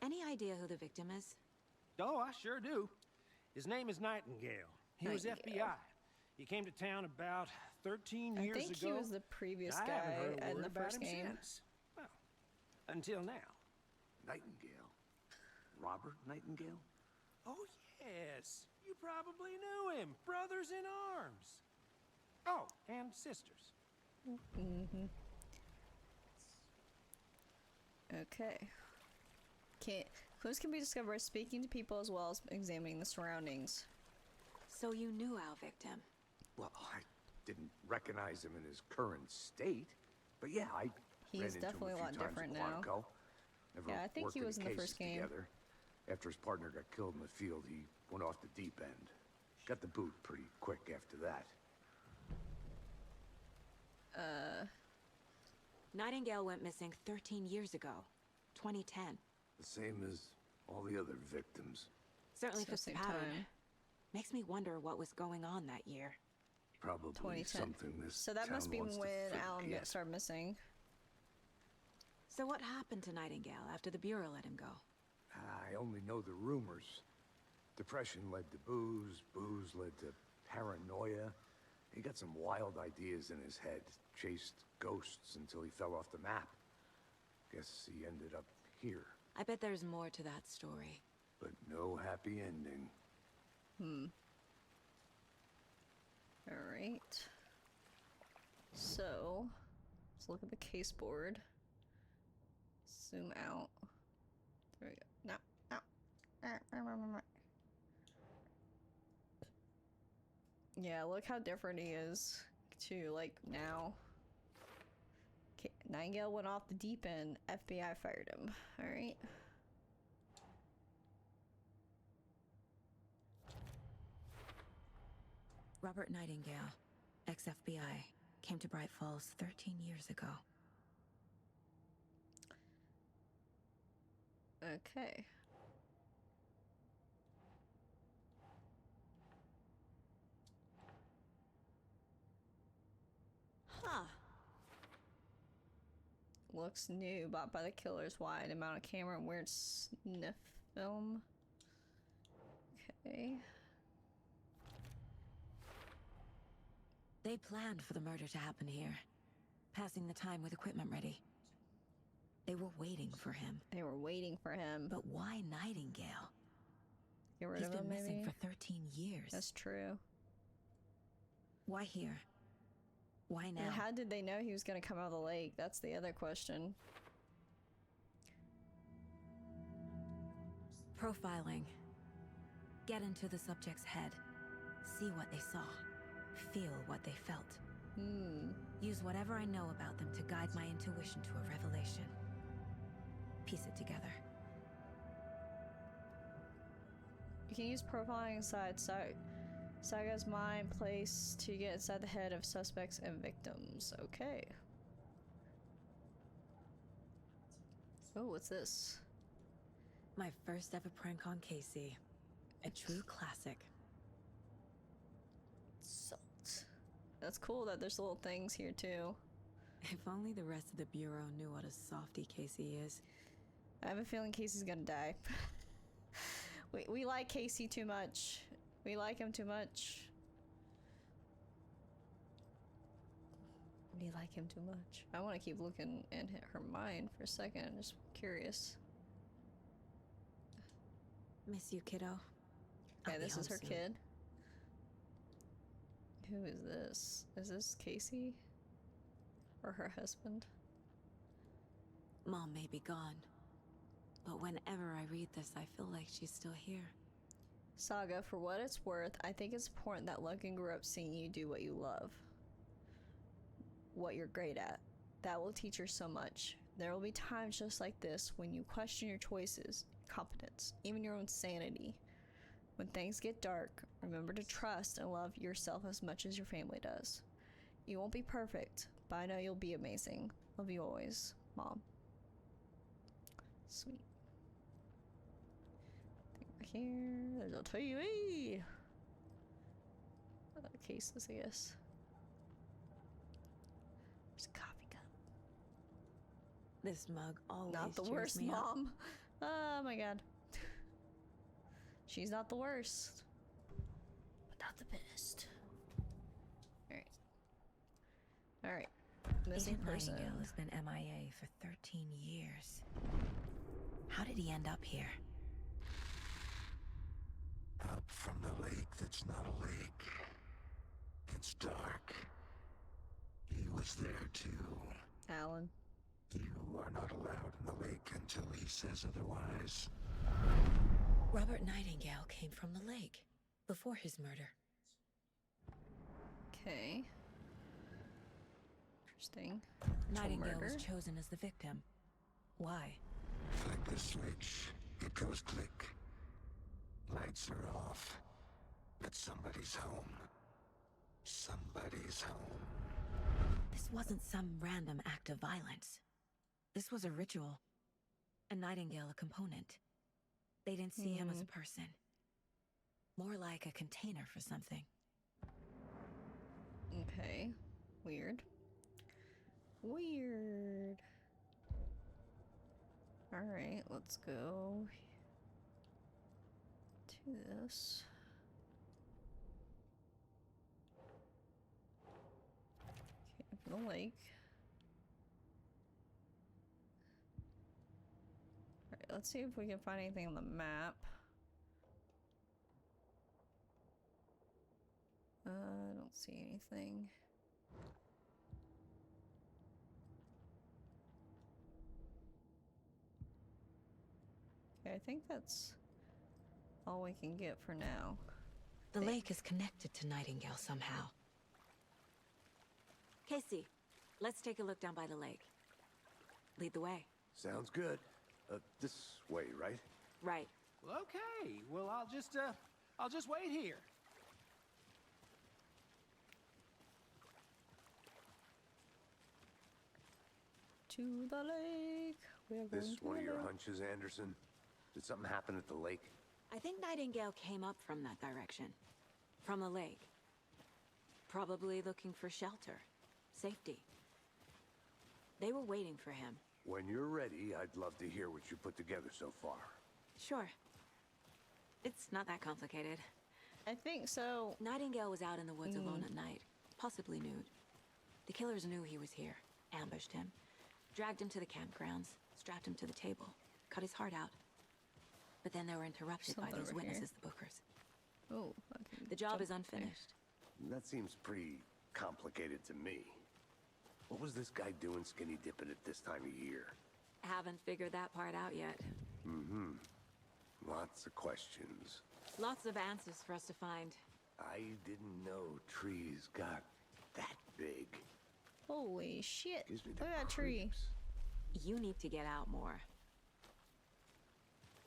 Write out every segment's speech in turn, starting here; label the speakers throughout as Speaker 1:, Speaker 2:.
Speaker 1: Any idea who the victim is?
Speaker 2: Oh, I sure do. His name is Nightingale. He was FBI. He came to town about 13 years ago.
Speaker 3: I think he was the previous
Speaker 2: I haven't heard a
Speaker 3: guy in
Speaker 2: word
Speaker 3: the
Speaker 2: about
Speaker 3: first
Speaker 2: him
Speaker 3: game.
Speaker 2: since. Well, until now.
Speaker 4: Nightingale? Robert Nightingale?
Speaker 2: Oh, yes. You probably knew him. Brothers in arms. Oh, and sisters.
Speaker 3: Okay. Clues can be discovered by speaking to people as well as examining the surroundings.
Speaker 1: So you knew our victim?
Speaker 4: Well, I didn't recognize him in his current state. But yeah, I
Speaker 3: He's
Speaker 4: ran into
Speaker 3: definitely
Speaker 4: him
Speaker 3: a
Speaker 4: a
Speaker 3: lot
Speaker 4: few times
Speaker 3: different
Speaker 4: at
Speaker 3: now.
Speaker 4: Quantico. Never
Speaker 3: Yeah, I think
Speaker 4: worked
Speaker 3: he was in
Speaker 4: any
Speaker 3: the first
Speaker 4: cases
Speaker 3: game.
Speaker 4: together. After his partner got killed in the field, he went off the deep end. Got the boot pretty quick after that.
Speaker 1: Nightingale went missing 13 years ago. 2010.
Speaker 4: The same as all the other victims.
Speaker 1: Certainly
Speaker 3: So
Speaker 1: fits the
Speaker 3: same
Speaker 1: pattern.
Speaker 3: time.
Speaker 1: Makes me wonder what was going on that year.
Speaker 4: Probably
Speaker 3: 2010.
Speaker 4: something this
Speaker 3: So that must
Speaker 4: town
Speaker 3: be
Speaker 4: wants to
Speaker 3: when
Speaker 4: forget.
Speaker 3: Alan started missing.
Speaker 1: So what happened to Nightingale after the Bureau let him go?
Speaker 4: I only know the rumors. Depression led to booze, booze led to paranoia. He got some wild ideas in his head, chased ghosts until he fell off the map. Guess he ended up here,
Speaker 1: I bet there's more to that story.
Speaker 4: but no happy ending.
Speaker 3: Alright. So, let's look at the case board. Zoom out. There we go. No, no. Yeah, look how different he is to, like, now. Okay, Nightingale went off the deep end. FBI fired him. Alright.
Speaker 1: Robert Nightingale, ex-FBI, came to Bright Falls 13 years ago.
Speaker 3: Okay.
Speaker 1: Huh.
Speaker 3: Looks new, bought by the killers. Wide amount of camera and weird sniff film. Okay.
Speaker 1: They planned for the murder to happen here, passing the time with equipment ready. They were waiting for him.
Speaker 3: They were waiting for him.
Speaker 1: But why Nightingale?
Speaker 3: Get rid
Speaker 1: He's
Speaker 3: of
Speaker 1: been
Speaker 3: him,
Speaker 1: missing
Speaker 3: maybe?
Speaker 1: for 13 years.
Speaker 3: That's true.
Speaker 1: Why here? Why now?
Speaker 3: And how did they know he was gonna come out of the lake? That's the other question.
Speaker 1: Profiling. Get into the subject's head. See what they saw. Feel what they felt. Use whatever I know about them to guide my intuition to a revelation. Piece it together.
Speaker 3: You can use profiling inside Saga's mind place to get inside the head of suspects and victims. Okay. Oh, what's this?
Speaker 1: My first ever prank on Casey. A true classic.
Speaker 3: Salt. That's cool that there's little things here too.
Speaker 1: If only the rest of the Bureau knew what a softie Casey is.
Speaker 3: I have a feeling Casey's gonna die. we like Casey too much. We like him too much. We like him too much. I want to keep looking in her mind for a second. I'm just curious.
Speaker 1: Miss you, kiddo.
Speaker 3: Okay,
Speaker 1: I'll be
Speaker 3: this is
Speaker 1: home
Speaker 3: her
Speaker 1: soon.
Speaker 3: kid. Who is this? Is this Casey? Or her husband?
Speaker 1: Mom may be gone, but whenever I read this, I feel like she's still here.
Speaker 3: Saga, for what it's worth, I think it's important that Logan grew up seeing you do what you love. What you're great at. That will teach her so much. There will be times just like this when you question your choices, your competence, even your own sanity. When things get dark, remember to trust and love yourself as much as your family does. You won't be perfect, but I know you'll be amazing. Love you always, Mom. Sweet. Here, there's a TV. Cases, I guess. There's a coffee cup.
Speaker 1: This mug always
Speaker 3: Not the
Speaker 1: cheers
Speaker 3: worst,
Speaker 1: me up.
Speaker 3: Mom. Oh my god. She's not the worst, but not the best. Alright. Alright. Missing
Speaker 1: Agent
Speaker 3: person.
Speaker 1: Nightingale has been MIA for 13 years. How did he end up here?
Speaker 5: Up from the lake that's not a lake. It's dark. He was there too.
Speaker 3: Alan.
Speaker 5: You are not allowed in the lake until he says otherwise.
Speaker 1: Robert Nightingale came from the lake before his murder.
Speaker 3: Okay. Interesting.
Speaker 1: Nightingale
Speaker 3: murder?
Speaker 1: was chosen as the victim. Why?
Speaker 5: Flick the switch. It goes click. Lights are off. But somebody's home. Somebody's home.
Speaker 1: This wasn't some random act of violence. This was a ritual. And Nightingale a component. They didn't see him as a person. More like a container for something.
Speaker 3: Okay. Weird. Weird. Alright, let's go to this. Okay, for the lake. Alright, let's see if we can find anything on the map. I don't see anything. Okay, I think that's all we can get for now.
Speaker 1: The lake is connected to Nightingale somehow. Casey, let's take a look down by the lake. Lead the way.
Speaker 4: Sounds good. This way, right?
Speaker 1: Right.
Speaker 2: Well, okay. Well, I'll just wait here.
Speaker 3: To the lake. We're
Speaker 4: This
Speaker 3: going to
Speaker 4: one
Speaker 3: the
Speaker 4: of your
Speaker 3: lake.
Speaker 4: hunches, Anderson? Did something happen at the lake?
Speaker 1: I think Nightingale came up from that direction. From the lake. Probably looking for shelter. Safety. They were waiting for him.
Speaker 4: When you're ready, I'd love to hear what you put together so far.
Speaker 1: Sure. It's not that complicated.
Speaker 3: I think so.
Speaker 1: Nightingale was out in the woods alone at night, possibly nude. The killers knew he was here, ambushed him, dragged him to the campgrounds, strapped him to the table, cut his heart out. But then they were interrupted by
Speaker 3: Something
Speaker 1: those
Speaker 3: over here.
Speaker 1: witnesses, the Bookers.
Speaker 3: Oh, I can
Speaker 1: The job
Speaker 3: jump
Speaker 1: is
Speaker 3: there.
Speaker 1: unfinished.
Speaker 4: That seems pretty complicated to me. What was this guy doing skinny dipping at this time of year?
Speaker 1: Haven't figured that part out yet.
Speaker 4: Lots of questions.
Speaker 1: Lots of answers for us to find.
Speaker 4: I didn't know trees got that big.
Speaker 3: Holy shit.
Speaker 4: Gives me
Speaker 3: Look
Speaker 4: the
Speaker 3: at that tree.
Speaker 4: creeps.
Speaker 1: You need to get out more.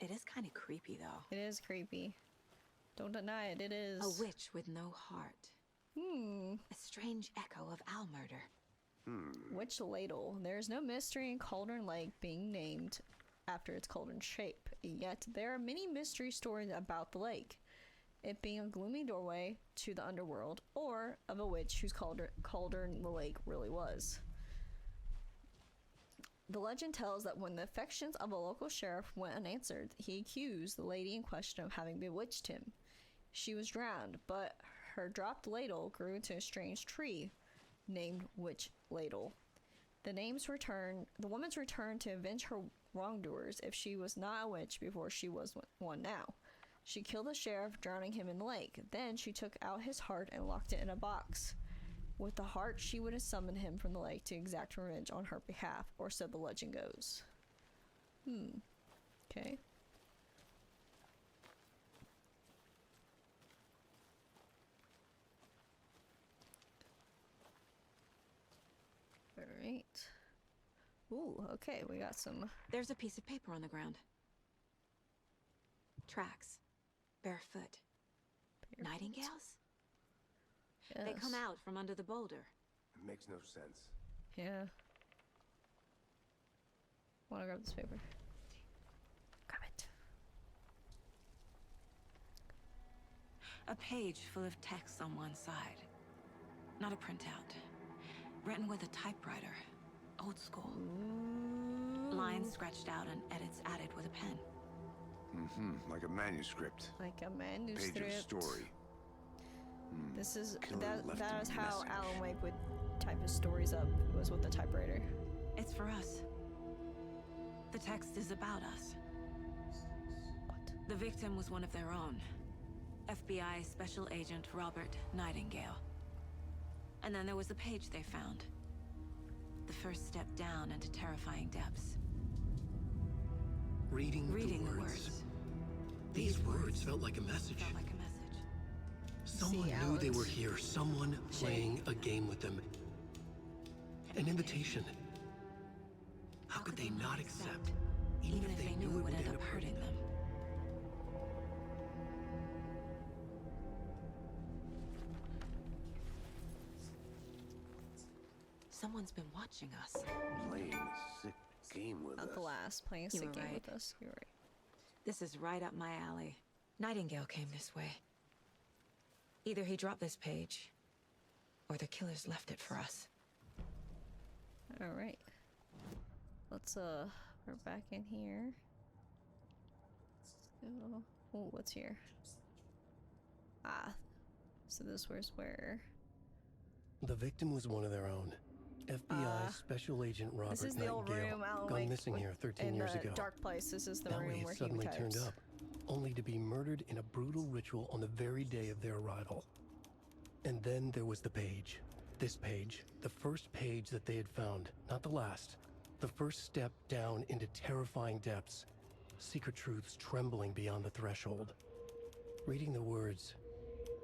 Speaker 1: It is kind of creepy, though.
Speaker 3: It is creepy. Don't deny it, it is.
Speaker 1: A witch with no heart.
Speaker 3: Hmm.
Speaker 1: A strange echo of owl murder.
Speaker 3: Witch ladle. There's no mystery in Cauldron Lake being named after its cauldron shape. Yet there are many mystery stories about the lake. It being a gloomy doorway to the underworld, or of a witch whose cauldron the lake really was. The legend tells that when the affections of a local sheriff went unanswered, he accused the lady in question of having bewitched him. She was drowned, but her dropped ladle grew into a strange tree named Witch Ladle. The woman's returned to avenge her wrongdoers if she was not a witch before she was one now. She killed the sheriff, drowning him in the lake. Then she took out his heart and locked it in a box. With the heart, she would have summoned him from the lake to exact revenge on her behalf, or so the legend goes. Okay. Alright. Ooh, okay, we got some.
Speaker 1: There's a piece of paper on the ground. Tracks. Barefoot. Nightingales?
Speaker 3: Yes.
Speaker 1: They come out from under the boulder.
Speaker 4: It makes no sense.
Speaker 3: Yeah. Wanna grab this paper? Grab it.
Speaker 1: A page full of text on one side. Not a printout. Written with a typewriter. Old school. lines scratched out and edits added with a pen.
Speaker 4: Like a manuscript.
Speaker 3: Like a
Speaker 4: Page
Speaker 3: manuscript.
Speaker 4: of story.
Speaker 3: This is
Speaker 4: Killer left
Speaker 3: that
Speaker 4: a
Speaker 3: is how
Speaker 4: message.
Speaker 3: Alan Wake would type his stories up. Was with the typewriter.
Speaker 1: It's for us. The text is about us.
Speaker 3: What?
Speaker 1: The victim was one of their own. FBI Special Agent Robert Nightingale. And then there was the page they found. The first step down into terrifying depths.
Speaker 6: Reading
Speaker 1: The words.
Speaker 6: These words felt like a message.
Speaker 1: Felt like a message.
Speaker 6: Someone
Speaker 3: See,
Speaker 6: knew they
Speaker 3: Alex.
Speaker 6: were here. Someone playing a game with them. An invitation. How could they not accept?
Speaker 1: Even if they knew it would end up hurting them. Someone's been watching us.
Speaker 4: Playing a sick game with
Speaker 3: Not
Speaker 4: us.
Speaker 3: the last. Playing a
Speaker 1: You
Speaker 3: sick
Speaker 1: were
Speaker 3: game
Speaker 1: right.
Speaker 3: with us. You're right.
Speaker 1: This is right up my alley. Nightingale came this way. Either he dropped this page, or the killers left it for us.
Speaker 3: All right. Let's we're back in here. So, oh, what's here? Ah, so this was where.
Speaker 6: The victim was one of their own. FBI Special Agent Robert
Speaker 3: This is the old
Speaker 6: Nightingale,
Speaker 3: room Alan
Speaker 6: gone
Speaker 3: Wake
Speaker 6: missing here 13 years
Speaker 3: in
Speaker 6: ago.
Speaker 3: the dark place. This is the
Speaker 6: Now
Speaker 3: room
Speaker 6: he
Speaker 3: where he
Speaker 6: suddenly turned
Speaker 3: types.
Speaker 6: up, only to be murdered in a brutal ritual on the very day of their arrival. And then there was the page. This page, the first page that they had found, not the last. The first step down into terrifying depths. Secret truths trembling beyond the threshold. Reading the words,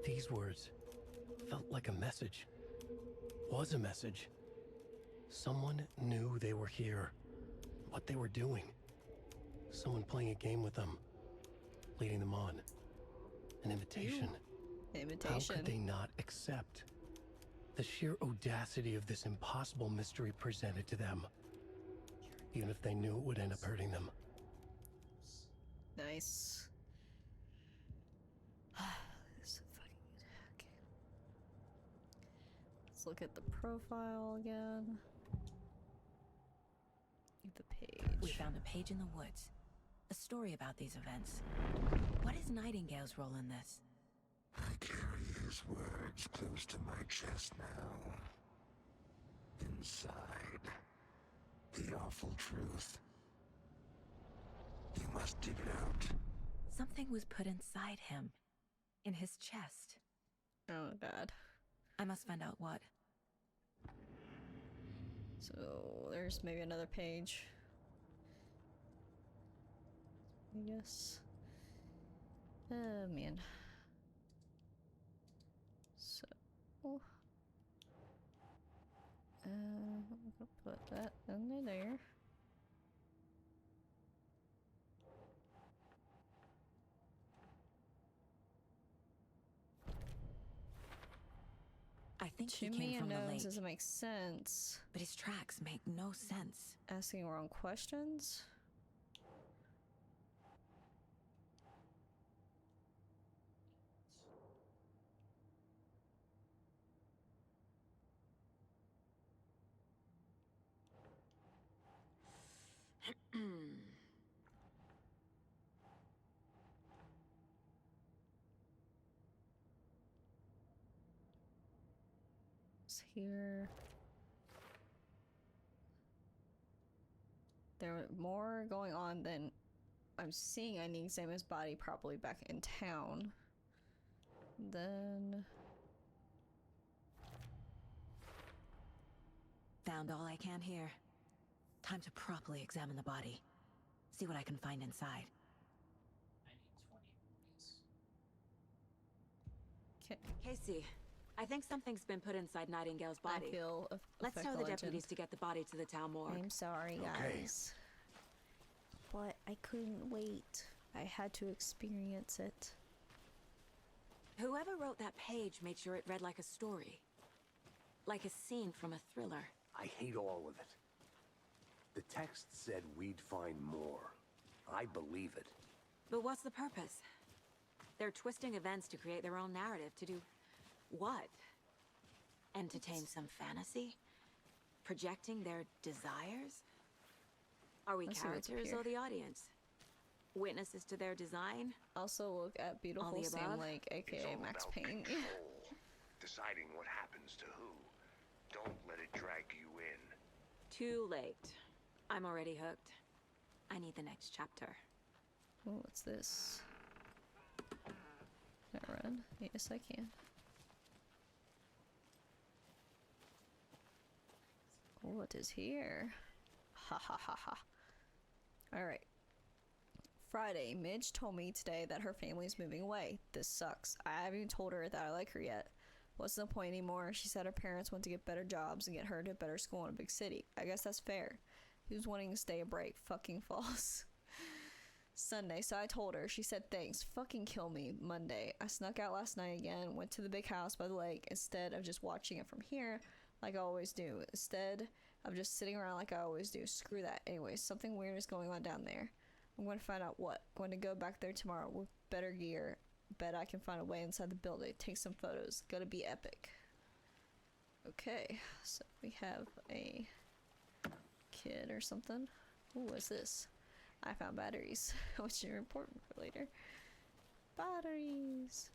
Speaker 6: these words, felt like a message. Was a message. Someone knew they were here. What they were doing. Someone playing a game with them. Leading them on. An invitation.
Speaker 3: Invitation.
Speaker 6: How could they not accept? The sheer audacity of this impossible mystery presented to them. Even if they knew it would end up hurting them.
Speaker 3: Nice. This is fucking okay. Let's look at the profile again. The page.
Speaker 1: We found a page in the woods. A story about these events. What is Nightingale's role in this?
Speaker 5: I carry his words close to my chest now. Inside, the awful truth. You must dig it out.
Speaker 1: Something was put inside him. In his chest.
Speaker 3: Oh god.
Speaker 1: I must find out what.
Speaker 3: So there's maybe another page. I guess. Oh man. So I'm gonna put that under there.
Speaker 1: I think
Speaker 3: Too
Speaker 1: he
Speaker 3: many
Speaker 1: came from the
Speaker 3: unknowns
Speaker 1: lake,
Speaker 3: doesn't make sense.
Speaker 1: but his tracks make no sense.
Speaker 3: Asking wrong questions. It's here. There were more going on than I'm seeing. I need to examine his body properly back in town. Then
Speaker 1: Found all I can here. Time to properly examine the body. See what I can find inside.
Speaker 3: okay,
Speaker 1: Casey, I think something's been put inside Nightingale's
Speaker 3: I
Speaker 1: body.
Speaker 3: feel
Speaker 1: Let's tell the deputies to get the body to the town morgue.
Speaker 3: I'm sorry,
Speaker 4: Okay.
Speaker 3: guys. But I couldn't wait. I had to experience it.
Speaker 1: Whoever wrote that page made sure it read like a story. Like a scene from a thriller.
Speaker 4: I hate all of it. The text said we'd find more. I believe it.
Speaker 1: But what's the purpose? They're twisting events to create their own narrative to do what? Entertain some fantasy? Projecting their desires? Are we
Speaker 3: Let's see what's up
Speaker 1: characters
Speaker 3: here.
Speaker 1: or the audience? Witnesses to their design?
Speaker 3: Also look at Beautiful
Speaker 1: the
Speaker 3: Sam
Speaker 1: above?
Speaker 3: Lake,
Speaker 5: It's
Speaker 3: aka
Speaker 5: all
Speaker 3: Max
Speaker 5: about
Speaker 3: Payne.
Speaker 5: control. Deciding what happens to who. Don't let it drag you in.
Speaker 1: Too late. I'm already hooked. I need the next chapter.
Speaker 3: Oh, what's this? Can I run? Yes, I can. What is here? Ha ha ha ha. Alright. Friday, Midge told me today that her family's moving away. This sucks. I haven't even told her that I like her yet. What's the point anymore? She said her parents want to get better jobs and get her to a better school in a big city. I guess that's fair. Who's wanting to stay a break? Fucking false. Sunday, so I told her. She said thanks. Fucking kill me. Monday, I snuck out last night again, went to the big house by the lake instead of just watching it from here like I always do. Instead of just sitting around like I always do. Screw that. Anyways, something weird is going on down there. I'm going to find out what. Going to go back there tomorrow with better gear. Bet I can find a way inside the building. Take some photos. Gonna be epic. Okay, so we have a kid or something. Ooh, what's this? I found batteries, which are important for later. Batteries!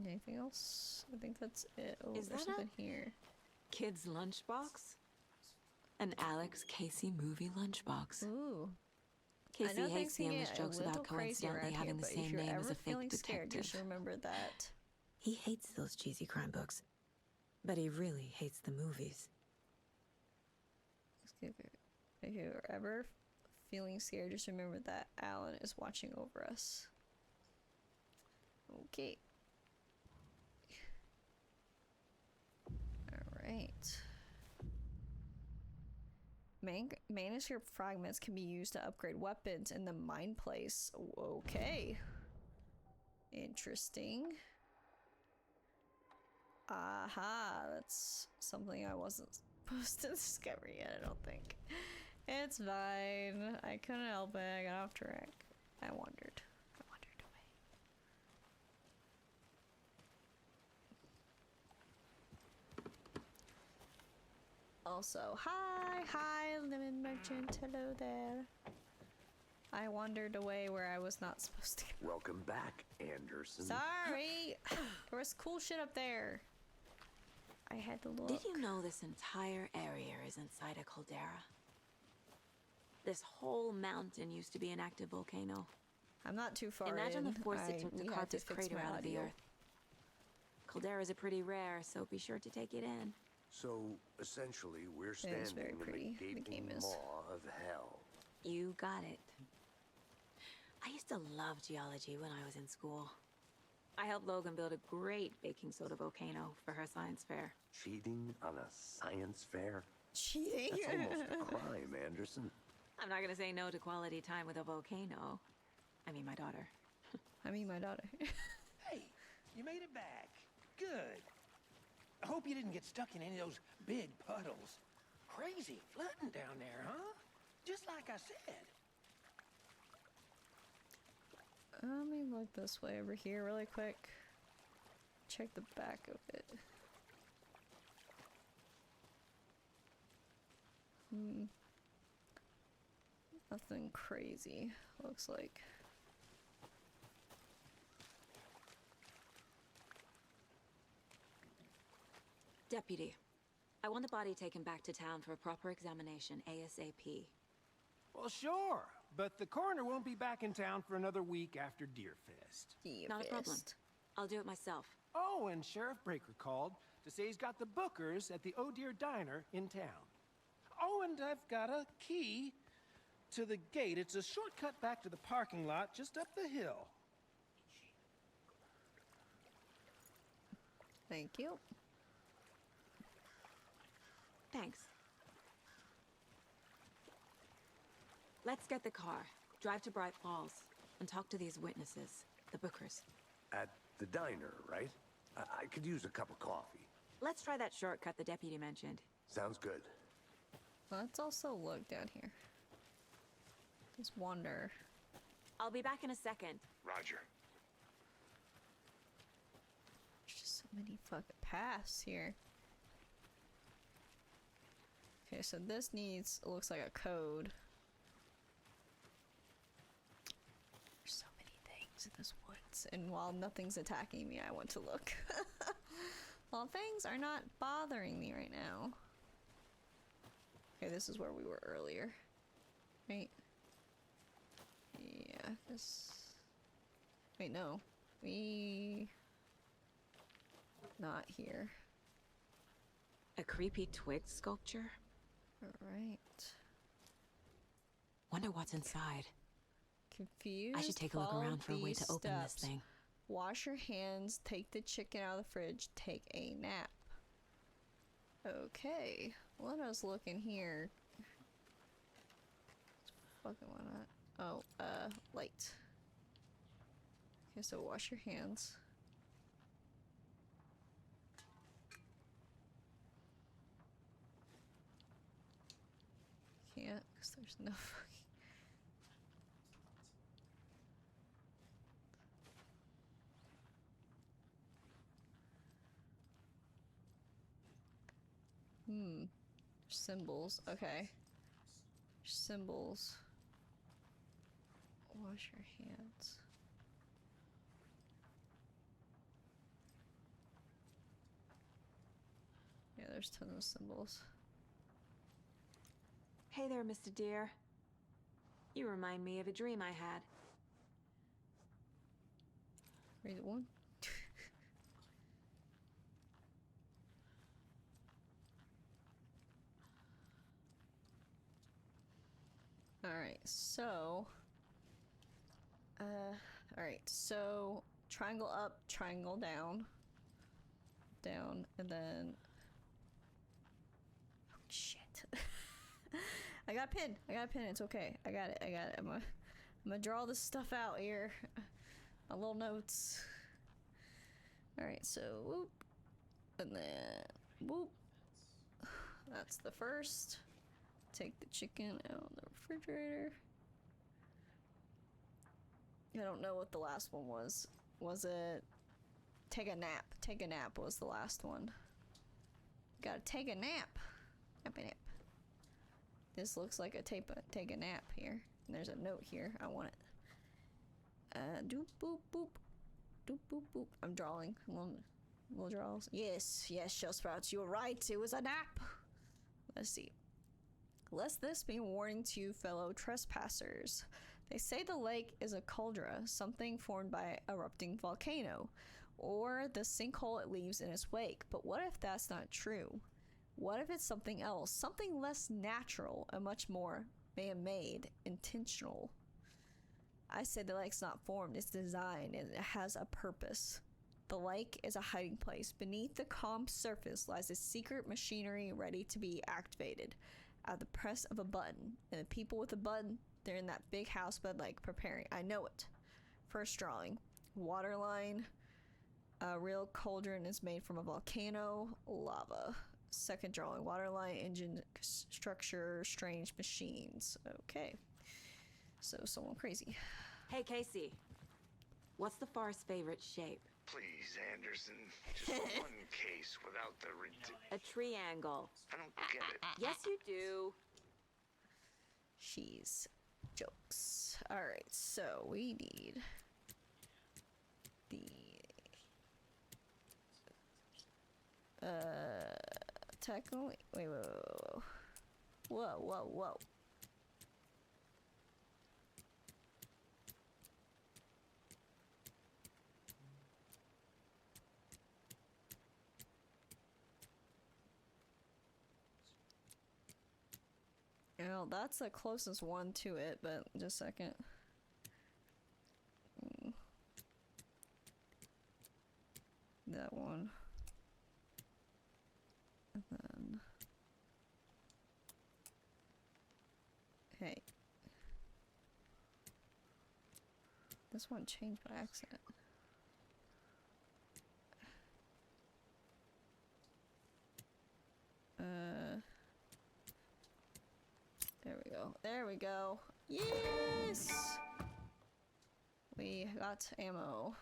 Speaker 3: Anything else? I think that's it. Oh,
Speaker 1: Is
Speaker 3: there's
Speaker 1: that a-
Speaker 3: something here.
Speaker 1: Kid's lunchbox? An Alex Casey movie lunchbox.
Speaker 3: Ooh.
Speaker 1: Casey
Speaker 3: I know
Speaker 1: hates
Speaker 3: things
Speaker 1: the
Speaker 3: can
Speaker 1: endless
Speaker 3: get a
Speaker 1: jokes
Speaker 3: little
Speaker 1: about
Speaker 3: crazy
Speaker 1: coincidentally
Speaker 3: around here,
Speaker 1: having the
Speaker 3: but if
Speaker 1: same
Speaker 3: you're
Speaker 1: name
Speaker 3: ever
Speaker 1: as a fake
Speaker 3: feeling scared,
Speaker 1: detective.
Speaker 3: just remember that.
Speaker 1: He hates those cheesy crime books. But he really hates the movies.
Speaker 3: If you're ever feeling scared, just remember that Alan is watching over us. Okay. Alright. Manuscript fragments can be used to upgrade weapons in the mine place. Okay. Interesting. Aha, that's something I wasn't supposed to discover yet, I don't think. It's fine. I couldn't help it. I got off track. I wandered away. Also, hi, lemon merchant. Hello there. I wandered away where I was not supposed to go.
Speaker 4: Welcome back, Anderson.
Speaker 3: Sorry! There was cool shit up there. I had to look.
Speaker 1: Did you know this entire area is inside a caldera? This whole mountain used to be an active volcano.
Speaker 3: I'm not too far
Speaker 1: Imagine
Speaker 3: in.
Speaker 1: the force it took
Speaker 3: we
Speaker 1: to
Speaker 3: had
Speaker 1: carve
Speaker 3: to
Speaker 1: this
Speaker 3: fix
Speaker 1: crater
Speaker 3: my
Speaker 1: out of the
Speaker 3: audio.
Speaker 1: earth. Calderas are pretty rare, so be sure to take it in.
Speaker 4: So, essentially, we're
Speaker 3: It
Speaker 4: standing
Speaker 3: is very pretty.
Speaker 4: in
Speaker 3: The
Speaker 4: the
Speaker 3: game
Speaker 4: gaping
Speaker 3: is.
Speaker 4: maw of hell.
Speaker 1: You got it. I used to love geology when I was in school. I helped Logan build a great baking soda volcano for her science fair.
Speaker 4: Cheating on a science fair?
Speaker 3: Cheating?
Speaker 4: That's almost a crime, Anderson.
Speaker 1: I'm not gonna say no to quality time with a volcano. I mean, my daughter.
Speaker 3: I mean, my daughter.
Speaker 2: Hey, you made it back. Good. I hope you didn't get stuck in any of those big puddles. Crazy flooding down there, huh? Just like I said.
Speaker 3: Let me look this way over here really quick. Check the back of it. Nothing crazy, looks like.
Speaker 1: Deputy, I want the body taken back to town for a proper examination ASAP.
Speaker 2: Well, sure. But the coroner won't be back in town for another week after Deerfest.
Speaker 1: Not a problem. I'll do it myself.
Speaker 2: Oh, and Sheriff Breaker called to say he's got the Bookers at the Oh Dear Diner in town. Oh, and I've got a key to the gate. It's a shortcut back to the parking lot just up the hill.
Speaker 3: Thank you.
Speaker 1: Thanks. Let's get the car, drive to Bright Falls, and talk to these witnesses, the Bookers.
Speaker 4: At the diner, right? I could use a cup of coffee.
Speaker 1: Let's try that shortcut the deputy mentioned.
Speaker 4: Sounds good.
Speaker 3: Let's also look down here. Just wander.
Speaker 1: I'll be back in a second.
Speaker 5: Roger.
Speaker 3: There's just so many fucking paths here. Okay, so this needs, it looks like a code. There's so many things in this woods, and while nothing's attacking me, I want to look. Well, things are not bothering me right now. Okay, this is where we were earlier. Right? Yeah, this... Wait, no. Not here.
Speaker 1: A creepy twig sculpture?
Speaker 3: Alright.
Speaker 1: Wonder what's inside.
Speaker 3: Confused?
Speaker 1: I should take a look
Speaker 3: Follow
Speaker 1: around for a way to
Speaker 3: these
Speaker 1: open this
Speaker 3: steps.
Speaker 1: thing.
Speaker 3: Wash your hands, take the chicken out of the fridge, take a nap. Okay, let us look in here. Fucking why not? Oh, light. Okay, so wash your hands. Can't, because there's no fucking... Symbols. Okay. Symbols. Wash your hands. Yeah, there's tons of symbols.
Speaker 1: Hey there, Mr. Deer. You remind me of a dream I had.
Speaker 3: Read one. Alright, so... Alright, so... Triangle up, triangle down. Down, and then... Oh, shit. I got a pin. It's okay. I got it. I'm gonna draw this stuff out here. My little notes. Alright, so... Whoop. And then... Whoop. That's the first. Take the chicken out of the refrigerator. I don't know what the last one was. Was it... Take a nap. Take a nap was the last one. Gotta take a nap. Nap. This looks like a take a nap here. And there's a note here. I want it. Doop boop boop. Doop boop boop. I'm drawing. Little draws. Yes, Shell Sprouts, you were right. It was a nap. Let's see. Lest this be a warning to you fellow trespassers. They say the lake is a cauldron, something formed by an erupting volcano, or the sinkhole it leaves in its wake. But what if that's not true? What if it's something else, something less natural and much more man-made, intentional? I say the lake's not formed, it's designed, and it has a purpose. The lake is a hiding place. Beneath the calm surface lies a secret machinery ready to be activated at the press of a button. And the people with the button, they're in that big house by the lake preparing. I know it. First drawing. Water line. A real cauldron is made from a volcano. Lava. Second drawing. Water line, engine structure, strange machines. Okay. So someone crazy.
Speaker 1: Hey, Casey. What's the forest's favorite shape?
Speaker 4: Please, Anderson. Just one case without the
Speaker 1: A triangle.
Speaker 4: I don't get it.
Speaker 1: Yes, you do.
Speaker 3: She's jokes. Alright, so we need the technically wait. Whoa. Well, that's the closest one to it, but just a second. That one. And then... Hey. This one changed by accident. There we go. Yes! We got ammo.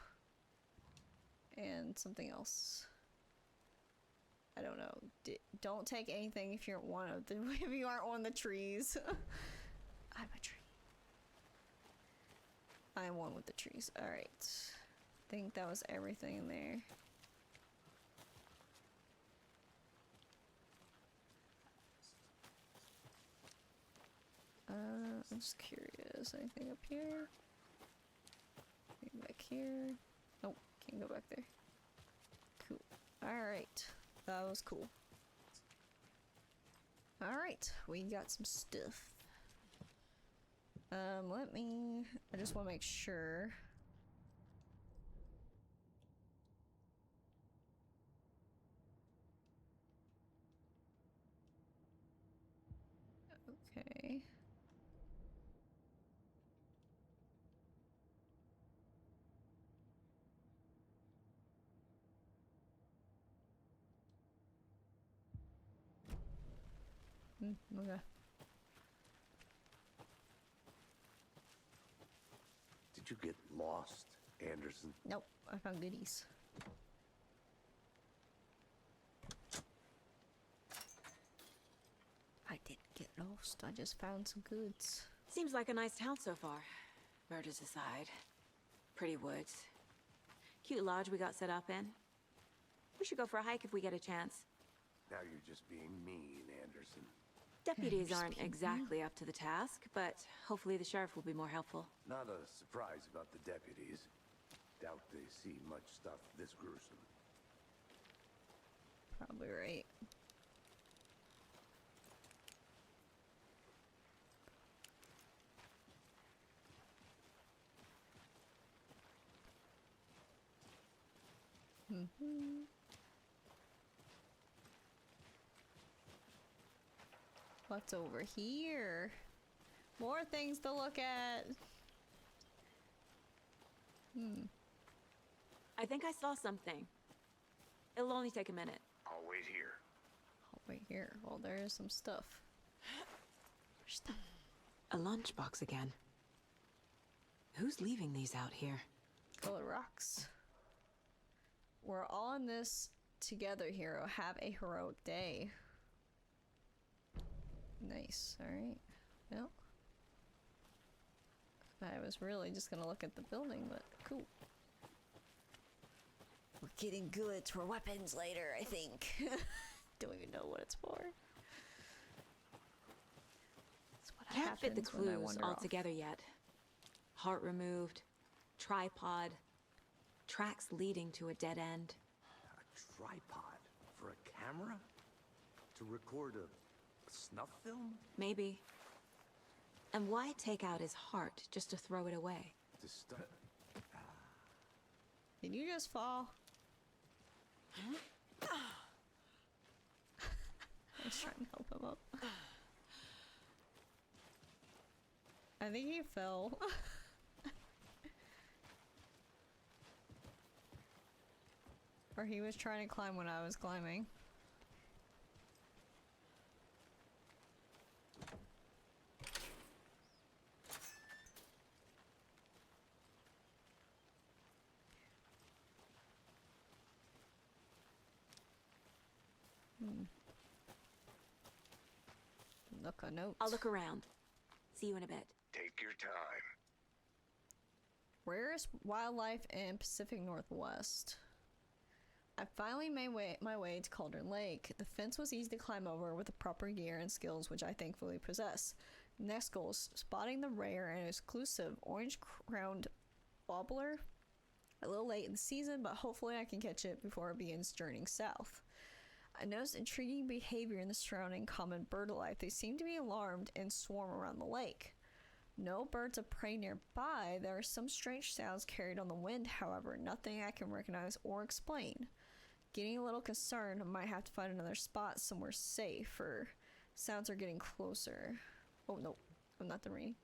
Speaker 3: And something else. I don't know. Don't take anything if you aren't one of the if you aren't one of the trees. I'm a tree. I am one with the trees. All right. I think that was everything in there. I'm just curious. Anything up here? Anything back here? Nope, can't go back there. Cool. Alright. That was cool. Alright, we got some stuff. I just want to make sure. Okay. Okay.
Speaker 4: Did you get lost, Anderson?
Speaker 3: Nope, I found goodies. I didn't get lost, I just found some goods.
Speaker 1: Seems like a nice town so far. Murders aside. Pretty woods. Cute lodge we got set up in. We should go for a hike if we get a chance.
Speaker 4: Now you're just being mean, Anderson.
Speaker 1: Deputies aren't exactly up to the task, but hopefully the sheriff will be more helpful.
Speaker 4: Not a surprise about the deputies. Doubt they see much stuff this gruesome.
Speaker 3: Probably right. What's over here? More things to look at.
Speaker 1: I think I saw something. It'll only take a minute.
Speaker 4: I'll wait here.
Speaker 3: Oh, wait here. Well, there is some stuff.
Speaker 1: A lunchbox again. Who's leaving these out here?
Speaker 3: Colored rocks. We're all in this together, hero. Have a heroic day. Nice. Alright. Well. I was really just gonna look at the building, but cool. We're getting goods for weapons later, I think. Don't even know what it's for. That's what
Speaker 1: Can't fit the
Speaker 3: happens when I
Speaker 1: clues
Speaker 3: wander
Speaker 1: all
Speaker 3: off.
Speaker 1: together yet. Heart removed, tripod, tracks leading to a dead end.
Speaker 4: A tripod for a camera? To record a snuff film?
Speaker 1: Maybe. And why take out his heart just to throw it away?
Speaker 4: To stuff.
Speaker 3: Did you just fall? I was trying to help him up. I think he fell. Or he was trying to climb when I was climbing. Look a note.
Speaker 1: I'll look around. See you in a bit.
Speaker 4: Take your time.
Speaker 3: Rarest wildlife in Pacific Northwest. I finally made my way to Cauldron Lake. The fence was easy to climb over with the proper gear and skills, which I thankfully possess. Next goal is spotting the rare and exclusive orange-crowned warbler. A little late in the season, but hopefully I can catch it before it begins journeying south. I noticed intriguing behavior in the surrounding common bird life. They seem to be alarmed and swarm around the lake. No birds of prey nearby. There are some strange sounds carried on the wind, however, nothing I can recognize or explain. Getting a little concerned, I might have to find another spot somewhere safe, or sounds are getting closer. Oh no, I'm not done reading.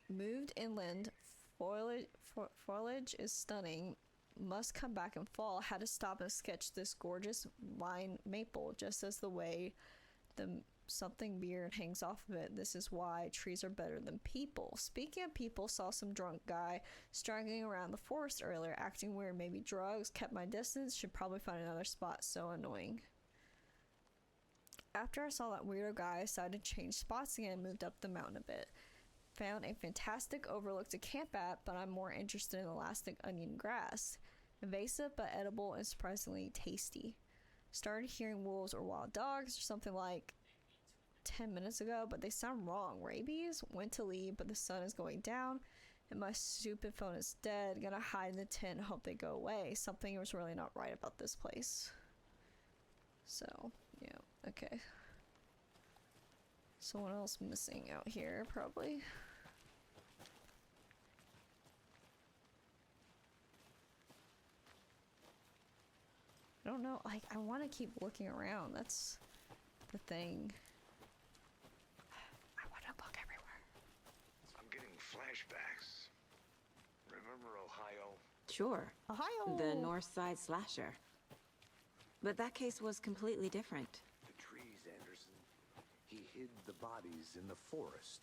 Speaker 3: Moved inland, foliage is stunning. Must come back and fall. Had to stop and sketch this gorgeous vine maple, just as the way the Something weird hangs off of it. This is why trees are better than people. Speaking of people, saw some drunk guy straggling around the forest earlier, acting weird. Maybe drugs. Kept my distance. Should probably find another spot. So annoying. After I saw that weirdo guy, I decided to change spots again and moved up the mountain a bit. Found a fantastic overlook to camp at, but I'm more interested in elastic onion grass. Invasive but edible and surprisingly tasty. Started hearing wolves or wild dogs or something like 10 minutes ago, but they sound wrong. Rabies? Went to leave, but the sun is going down and my stupid phone is dead. Gonna hide in the tent, hope they go away. Something was really not right about this place. So, yeah, okay. Someone else missing out here, probably. I don't know, like, I want to keep looking around. That's the thing. I want to look everywhere.
Speaker 4: I'm getting flashbacks. Remember Ohio?
Speaker 1: Sure.
Speaker 3: Ohio!
Speaker 1: The North Side slasher. But that case was completely different.
Speaker 4: The trees, Anderson. He hid the bodies in the forest.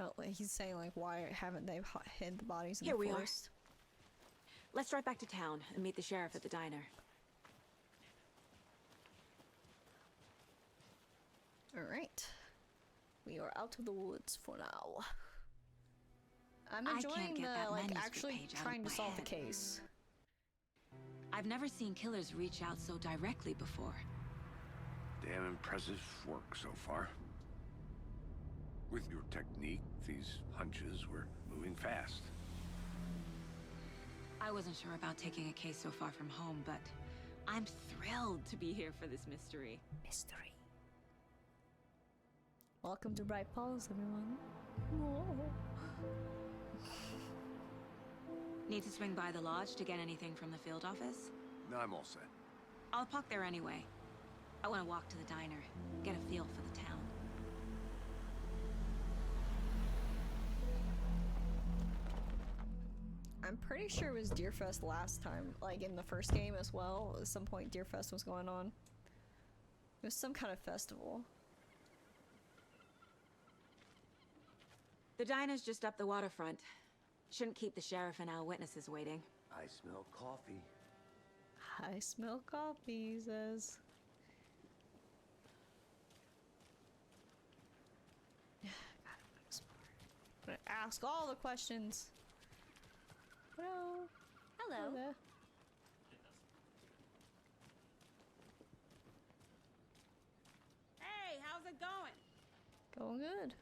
Speaker 3: Oh, like he's saying, like, why haven't they hid the bodies in
Speaker 1: Here
Speaker 3: the
Speaker 1: we
Speaker 3: forest?
Speaker 1: Let's drive back to town and meet the sheriff at the diner.
Speaker 3: Alright. We are out of the woods for now. I'm
Speaker 1: I can't
Speaker 3: enjoying
Speaker 1: get that
Speaker 3: the, like,
Speaker 1: manuscript
Speaker 3: actually
Speaker 1: page out of
Speaker 3: trying to
Speaker 1: my
Speaker 3: solve the
Speaker 1: head.
Speaker 3: case.
Speaker 1: I've never seen killers reach out so directly before.
Speaker 4: Damn impressive work so far. With your technique, these hunches were moving fast.
Speaker 1: I wasn't sure about taking a case so far from home, but I'm thrilled to be here for this mystery.
Speaker 3: Mystery. Welcome to Bright Falls, everyone. Whoa.
Speaker 1: Need to swing by the lodge to get anything from the field office?
Speaker 4: No, I'm all set.
Speaker 1: I'll park there anyway. I want to walk to the diner, get a feel for the town.
Speaker 3: I'm pretty sure it was Deerfest last time, like in the first game as well. At some point Deerfest was going on. It was some kind of festival.
Speaker 1: The diner's just up the waterfront. Shouldn't keep the sheriff and our witnesses waiting.
Speaker 4: I smell coffee.
Speaker 3: I smell coffee, he says. I'm gonna ask all the questions. Hello.
Speaker 1: Hello.
Speaker 3: there.
Speaker 7: Hey, how's it going?
Speaker 3: Going good.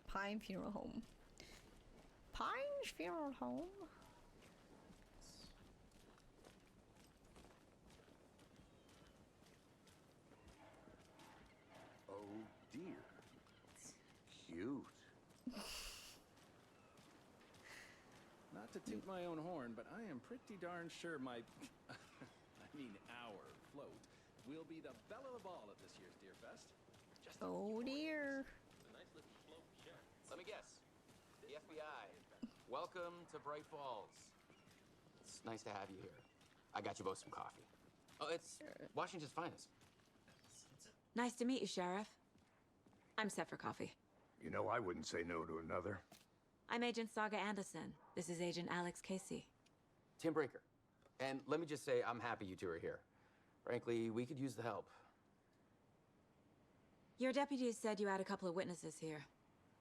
Speaker 3: Pine Funeral Home. Pine's Funeral Home?
Speaker 4: Oh dear. Cute.
Speaker 8: Not to toot my own horn, but I am pretty darn sure my, I mean our float will be the belle of the ball at this year's Deerfest. Just
Speaker 3: Oh dear.
Speaker 9: Let me guess. The FBI. Welcome to Bright Falls. It's nice to have you here. I got you both some coffee. Oh, it's Washington's finest.
Speaker 1: Nice to meet you, Sheriff. I'm set for coffee.
Speaker 4: You know, I wouldn't say no to another.
Speaker 1: I'm Agent Saga Anderson. This is Agent Alex Casey.
Speaker 9: Tim Breaker. And let me just say, I'm happy you two are here. Frankly, we could use the help.
Speaker 1: Your deputies said you had a couple of witnesses here.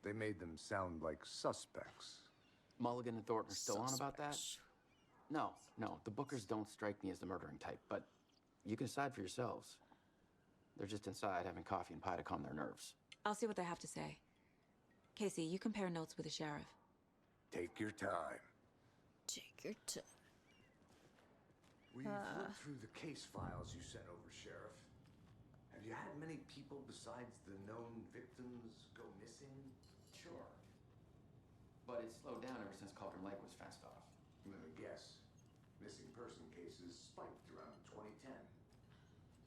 Speaker 4: They made them sound like suspects.
Speaker 9: Mulligan and Thornton are still on about that?
Speaker 3: Suspects.
Speaker 9: No, the Bookers don't strike me as the murdering type, but you can decide for yourselves. They're just inside having coffee and pie to calm their nerves.
Speaker 1: I'll see what they have to say. Casey, you compare notes with the sheriff.
Speaker 4: Take your time.
Speaker 3: Take your time.
Speaker 4: We've looked through the case files you sent over, Sheriff. Have you had many people besides the known victims go missing?
Speaker 9: Sure. But it's slowed down ever since Cauldron Lake was fenced off.
Speaker 4: Let me guess. Missing person cases spiked around 2010.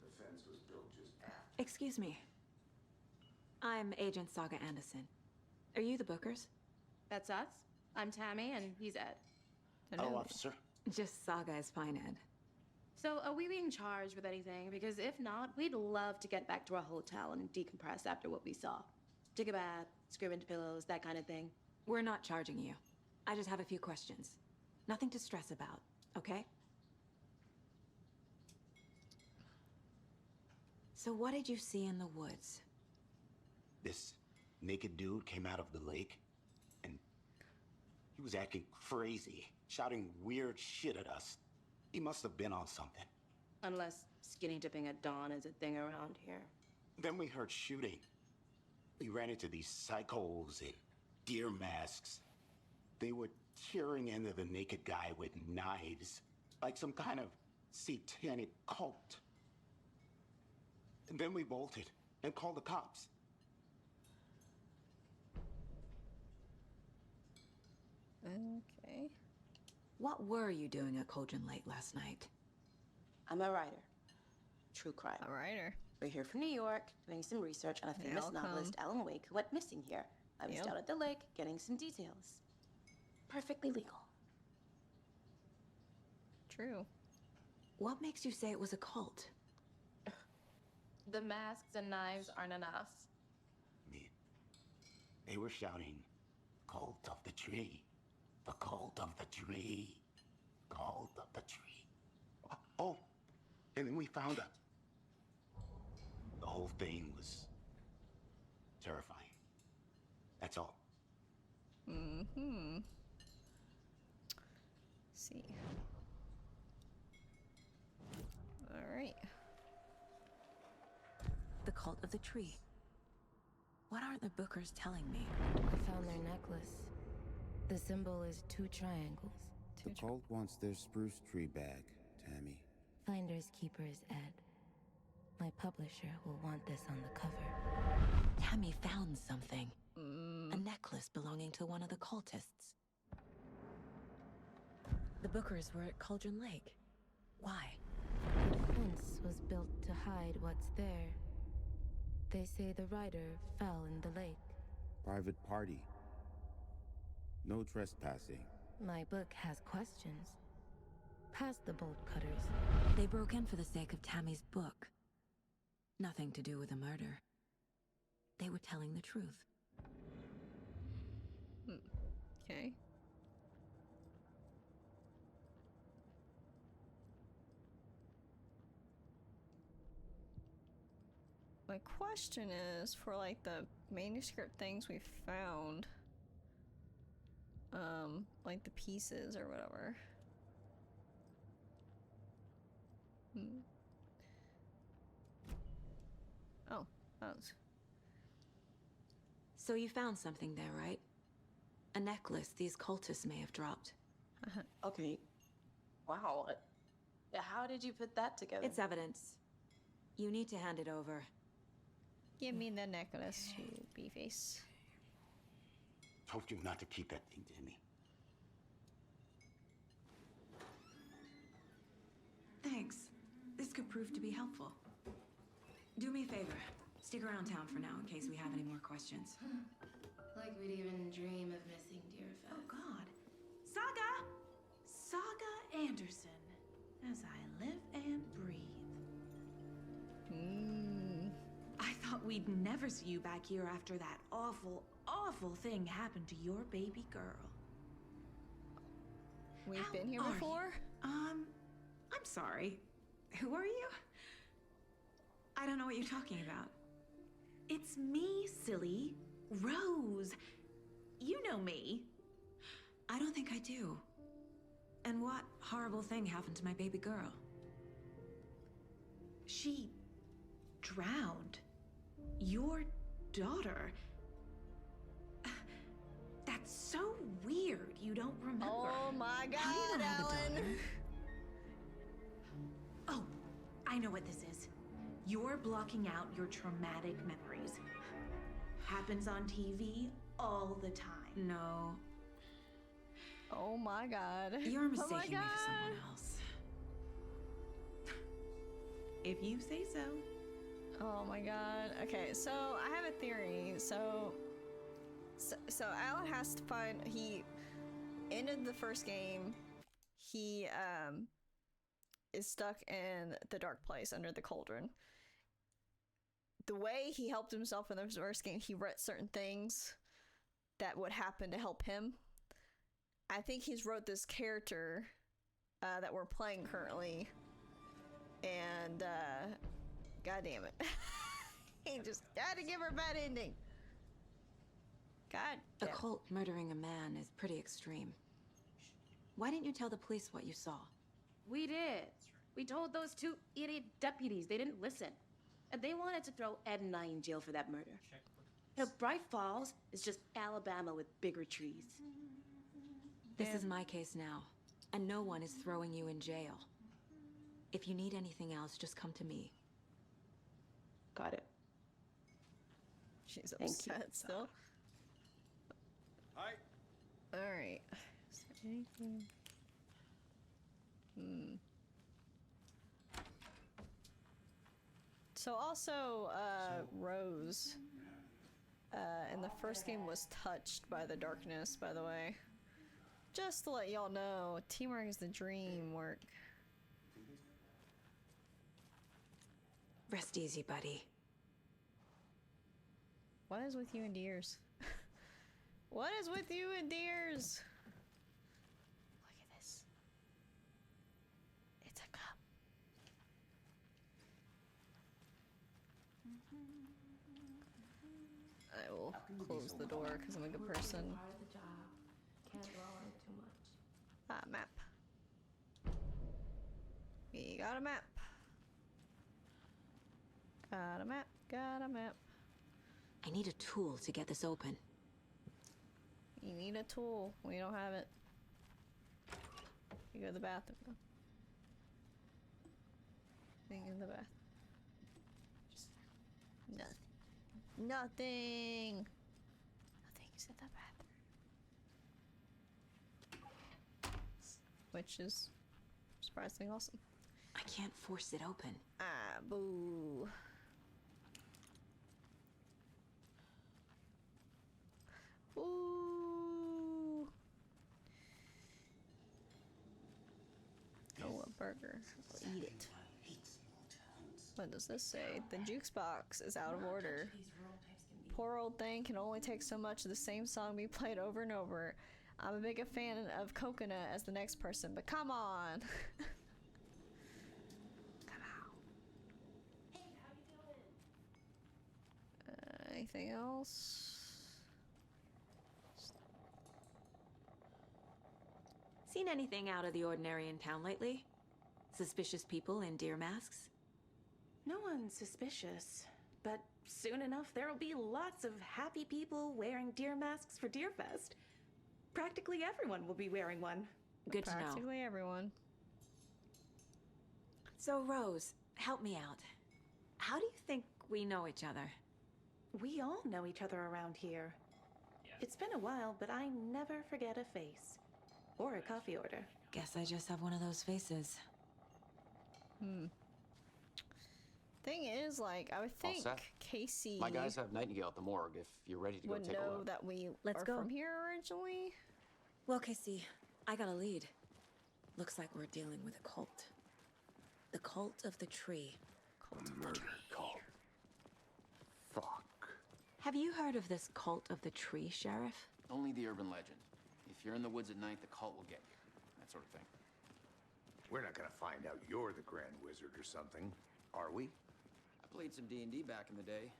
Speaker 4: The fence was built just after.
Speaker 1: Excuse me. I'm Agent Saga Anderson. Are you the Bookers?
Speaker 7: That's us. I'm Tammy, and he's Ed. Hello, officer.
Speaker 1: Just Saga is fine, Ed.
Speaker 10: So, are we being charged with anything? Because if not, we'd love to get back to our hotel and decompress after what we saw. Take a bath, scream into pillows, that kind of thing.
Speaker 1: We're not charging you. I just have a few questions. Nothing to stress about, okay? So what did you see in the woods?
Speaker 7: This naked dude came out of the lake, and he was acting crazy, shouting weird shit at us. He must have been on something.
Speaker 10: Unless skinny dipping at dawn is a thing around here.
Speaker 7: Then we heard shooting. We ran into these psychos in deer masks. They were tearing into the naked guy with knives, like some kind of satanic cult. And then we bolted and called the cops.
Speaker 3: Okay.
Speaker 1: What were you doing at Cauldron Lake last night?
Speaker 10: I'm a writer. True crime.
Speaker 3: A writer.
Speaker 10: We're here from New York, doing some research on a
Speaker 3: They
Speaker 10: famous
Speaker 3: all
Speaker 10: novelist,
Speaker 3: come.
Speaker 10: Alan Wake, who went missing here. I was
Speaker 3: Yep.
Speaker 10: down at the lake, getting some details. Perfectly legal.
Speaker 3: True.
Speaker 1: What makes you say it was a cult?
Speaker 10: The masks and knives aren't enough.
Speaker 7: They were shouting, "Cult of the tree, the cult of the tree, cult of the tree." Oh, and then we found her. The whole thing was terrifying. That's all.
Speaker 3: Mm-hmm. See. All right.
Speaker 1: The cult of the tree. What aren't the Bookers telling me?
Speaker 11: I found their necklace. The symbol is 2 triangles.
Speaker 12: The cult wants their spruce tree back, Tammy.
Speaker 11: Finders keepers, Ed. My publisher will want this on the cover.
Speaker 1: Tammy found something. A necklace belonging to one of the cultists. The Bookers were at Cauldron Lake. Why?
Speaker 11: The fence was built to hide what's there. They say the rider fell in the lake.
Speaker 12: Private party. No trespassing.
Speaker 11: My book has questions. Past the bolt cutters.
Speaker 1: They broke in for the sake of Tammy's book. Nothing to do with a murder. They were telling the truth.
Speaker 3: Okay. My question is, for like the manuscript things we found, like the pieces or whatever. Oh, that was...
Speaker 1: So you found something there, right? A necklace these cultists may have dropped.
Speaker 10: Okay. Wow. How did you put that together?
Speaker 1: It's evidence. You need to hand it over.
Speaker 3: Give me the necklace, you beeface.
Speaker 7: Told you not to keep that thing, Tammy.
Speaker 1: Thanks. This could prove to be helpful. Do me a favor. Stick around town for now in case we have any more questions.
Speaker 11: Like we'd even dream of missing Deerfest.
Speaker 10: Oh, God. Saga! Saga Anderson. As I live and breathe. I thought we'd never see you back here after that awful, awful thing happened to your baby girl.
Speaker 3: We've
Speaker 10: How
Speaker 3: been here
Speaker 10: are
Speaker 3: before?
Speaker 10: you? I'm sorry. Who are you? I don't know what you're talking about. It's me, silly. Rose. You know me.
Speaker 1: I don't think I do. And what horrible thing happened to my baby girl?
Speaker 10: She drowned. Your daughter. That's so weird you don't remember.
Speaker 3: Oh my
Speaker 1: How do you
Speaker 3: god,
Speaker 1: not have a
Speaker 3: Alan!
Speaker 1: daughter?
Speaker 10: Oh, I know what this is. You're blocking out your traumatic memories. Happens on TV all the time.
Speaker 1: No.
Speaker 3: Oh my god.
Speaker 1: You're
Speaker 3: Oh
Speaker 1: mistaking
Speaker 3: my
Speaker 1: me
Speaker 3: god.
Speaker 1: for someone else.
Speaker 10: If you say so.
Speaker 3: Oh my god. Okay, so I have a theory. So Alan has to find... He ended the first game he is stuck in the dark place under the cauldron. The way he helped himself in the first game, he read certain things that would happen to help him. I think he's wrote this character that we're playing currently, and god damn it. He just gotta give her a bad ending. God
Speaker 1: A
Speaker 3: damn.
Speaker 1: cult murdering a man is pretty extreme. Why didn't you tell the police what you saw?
Speaker 13: We did. We told those two idiot deputies. They didn't listen. And they wanted to throw Ed and I in jail for that murder. You know, Bright Falls is just Alabama with bigger trees.
Speaker 1: This is my case now, and no one is throwing you in jail. If you need anything else, just come to me.
Speaker 13: Got it.
Speaker 3: She's
Speaker 13: Thank
Speaker 3: upset
Speaker 13: you.
Speaker 3: still.
Speaker 2: Hi.
Speaker 3: Alright. Is there anything? So also, Rose, in the first game was touched by the darkness, by the way. Just to let y'all know, teamwork is the dream work.
Speaker 1: Rest easy, buddy.
Speaker 3: What is with you and deers? What is with you and deers? Look at this. It's a cup. I will close the door because I'm a good person.
Speaker 11: Part of the job. Can't dwell on it too much.
Speaker 3: Ah, map. We got a map. Got a map. Got a map.
Speaker 1: I need a tool to get this open.
Speaker 3: You need a tool. We don't have it. You go to the bathroom. Thing in the bathroom. Just nothing. Nothing. Nothing's in the bathroom. Which is surprisingly awesome.
Speaker 1: I can't force it open.
Speaker 3: Ah, boo. Ooh. Oh, a burger. I'll eat it. What does this say? The jukes box is out of order. Poor old thing can only take so much of the same song be played over and over. I'm a big fan of Coconut as the next person, but come on. Come on. Anything else?
Speaker 1: Seen anything out of the ordinary in town lately? Suspicious people in deer masks?
Speaker 13: No one's suspicious. But soon enough, there'll be lots of happy people wearing deer masks for Deerfest. Practically everyone will be wearing one.
Speaker 1: Good to know.
Speaker 3: Practically everyone.
Speaker 1: So, Rose, help me out. How do you think we know each other?
Speaker 13: We all know each other around here. It's been a while, but I never forget a face. Or a coffee order.
Speaker 1: Guess I just have one of those faces.
Speaker 3: Thing is, like, I would
Speaker 9: All
Speaker 3: think
Speaker 9: set?
Speaker 3: Casey
Speaker 9: My guys have Nightingale at the morgue if you're ready to go
Speaker 3: would
Speaker 9: take a
Speaker 3: know
Speaker 9: look.
Speaker 3: that we
Speaker 1: Let's
Speaker 3: are
Speaker 1: go.
Speaker 3: from here originally.
Speaker 1: Well, Casey, I got a lead. Looks like we're dealing with a cult. The cult of the tree.
Speaker 4: Murder cult. Fuck.
Speaker 1: Have you heard of this cult of the tree, Sheriff?
Speaker 9: Only the urban legend. If you're in the woods at night, the cult will get you. That sort of thing.
Speaker 4: We're not gonna find out you're the Grand Wizard or something, are we?
Speaker 9: I played some D&D back in the day.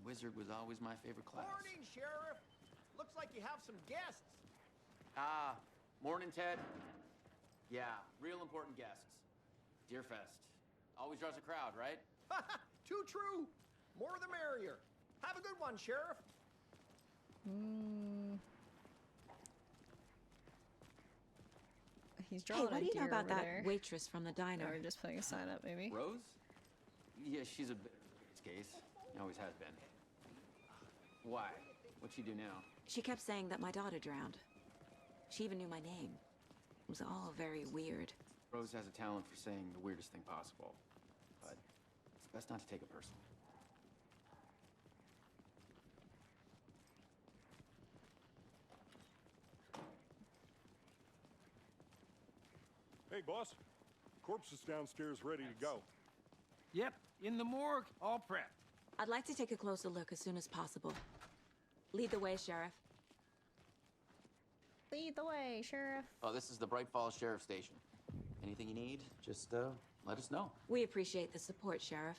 Speaker 9: Wizard was always my favorite class.
Speaker 2: Morning, Sheriff. Looks like you have some guests.
Speaker 9: Ah, morning, Ted. Yeah, real important guests. Deerfest. Always draws a crowd, right?
Speaker 2: Too true. More the merrier. Have a good one, Sheriff.
Speaker 3: He's
Speaker 1: Hey,
Speaker 3: drawing
Speaker 1: what
Speaker 3: a
Speaker 1: do you know
Speaker 3: deer
Speaker 1: about
Speaker 3: over
Speaker 1: that
Speaker 3: there.
Speaker 1: waitress from the diner?
Speaker 3: Or just putting a sign up, maybe.
Speaker 9: Rose? Yeah, she's a bit case. Always has been. Why? What'd she do now?
Speaker 1: She kept saying that my daughter drowned. She even knew my name. It was all very weird.
Speaker 9: Rose has a talent for saying the weirdest thing possible. But it's best not to take it personally.
Speaker 14: Hey, boss. Corpse is downstairs ready to go.
Speaker 2: Yep, in the morgue, all prepped.
Speaker 1: I'd like to take a closer look as soon as possible. Lead the way, Sheriff.
Speaker 3: Lead the way, Sheriff.
Speaker 9: Oh, this is the Bright Falls Sheriff Station. Anything you need, just let us know.
Speaker 1: We appreciate the support, Sheriff.